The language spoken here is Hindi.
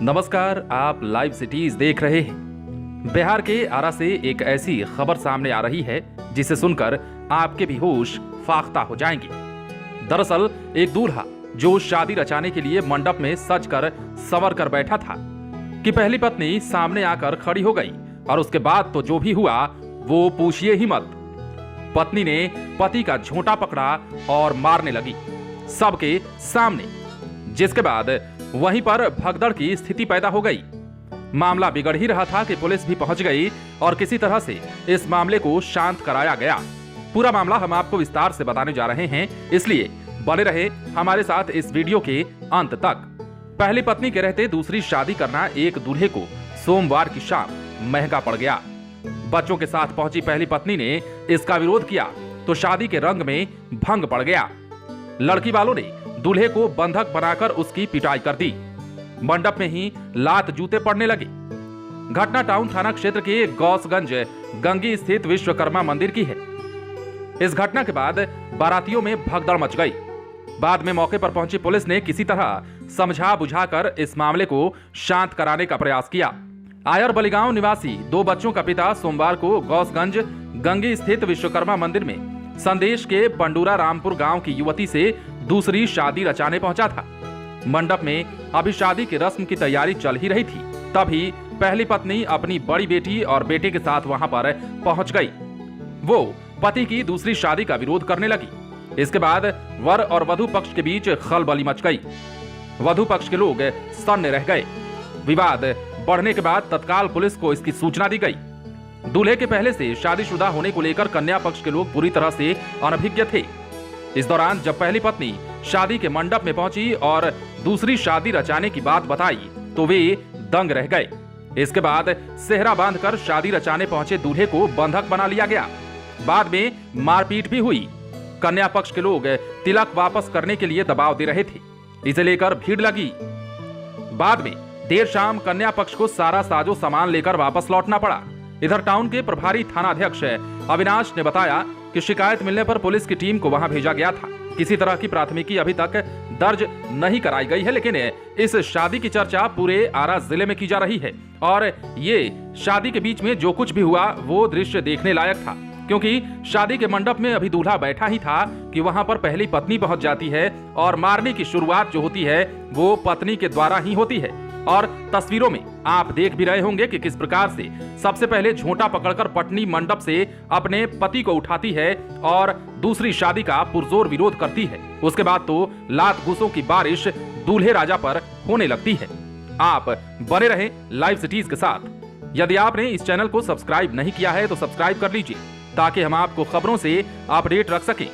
नमस्कार, आप लाइव सिटीज देख रहे हैं। बिहार के आरा से एक ऐसी खबर सामने आ रही है जिसे सुनकर आपके भी होश फाख्ता हो जाएंगे। दरअसल एक दूल्हा जो शादी रचाने के लिए मंडप में सज कर संवर कर बैठा था कि पहली पत्नी सामने आकर खड़ी हो गई और उसके बाद तो जो भी हुआ वो पूछिए ही मत। पत्नी ने पति का झोंटा पकड़ा और मारने लगी सबके सामने, जिसके बाद वहीं पर भगदड़ की स्थिति पैदा हो गई। मामला बिगड़ ही रहा था कि पुलिस भी पहुंच गई और किसी तरह से इस मामले को शांत कराया गया। पूरा मामला हम आपको विस्तार से बताने जा रहे हैं, इसलिए बने रहे हमारे साथ इस वीडियो के अंत तक। पहली पत्नी के रहते दूसरी शादी करना एक दूल्हे को सोमवार की शाम महंगा पड़ गया। बच्चों के साथ पहुंची पहली पत्नी ने इसका विरोध किया तो शादी के रंग में भंग पड़ गया। लड़की वालों ने दूल्हे को बंधक बनाकर उसकी पिटाई कर दी। मंडप में ही लात जूते पड़ने लगे। घटना टाउन थाना क्षेत्र के गौसगंज गंगी स्थित विश्वकर्मा मंदिर की है। इस घटना के बाद बारातियों में भगदड़ मच गई। बाद में मौके पर पहुंची पुलिस ने किसी तरह समझा बुझाकर इस मामले को शांत कराने का प्रयास किया। आयर बलिगांव निवासी 2 बच्चों का पिता सोमवार को गौसगंज गंगी स्थित विश्वकर्मा मंदिर में संदेश के पंडूरा रामपुर गांव की युवती से दूसरी शादी रचाने पहुंचा था। मंडप में अभी शादी की रस्म की तैयारी चल ही रही थी, तभी पहली पत्नी अपनी बड़ी बेटी और बेटे के साथ वहां पर पहुंच गई। वो पति की दूसरी शादी का विरोध करने लगी। इसके बाद वर और वधु पक्ष के बीच खलबली मच गई। वधु पक्ष के लोग सन्न रह गए। विवाद बढ़ने के बाद तत्काल पुलिस को इसकी सूचना दी गई। दूल्हे के पहले से शादीशुदा होने को लेकर कन्या पक्ष के लोग पूरी तरह से अनभिज्ञ थे। इस दौरान जब पहली पत्नी शादी के मंडप में पहुंची और दूसरी शादी रचाने की बात बताई तो वे दंग रह गए। इसके बाद सेहरा बांधकर शादी रचाने पहुंचे दूल्हे को बंधक बना लिया गया। बाद में मारपीट भी हुई। कन्या पक्ष के लोग तिलक वापस करने के लिए दबाव दे रहे थे। इसे लेकर भीड़ लगी। बाद में देर शाम कन्या पक्ष को सारा साजो सामान लेकर वापस लौटना पड़ा। इधर टाउन के प्रभारी थानाध्यक्ष अविनाश ने बताया कि शिकायत मिलने पर पुलिस की टीम को वहां भेजा गया था। किसी तरह की प्राथमिकी अभी तक दर्ज नहीं कराई गई है, लेकिन इस शादी की चर्चा पूरे आरा जिले में की जा रही है और ये शादी के बीच में जो कुछ भी हुआ वो दृश्य देखने लायक था, क्योंकि शादी के मंडप में अभी दूल्हा बैठा ही था कि वहां पर पहली पत्नी पहुंच जाती है और मारने की शुरुआत जो होती है वो पत्नी के द्वारा ही होती है। और तस्वीरों में आप देख भी रहे होंगे कि किस प्रकार से सबसे पहले झोंटा पकड़कर पत्नी मंडप से अपने पति को उठाती है और दूसरी शादी का पुरजोर विरोध करती है। उसके बाद तो लात घूंसों की बारिश दूल्हे राजा पर होने लगती है। आप बने रहें लाइव सिटीज के साथ। यदि आपने इस चैनल को सब्सक्राइब नहीं किया है तो सब्सक्राइब कर लीजिए ताकि हम आपको खबरों से अपडेट रख सकें।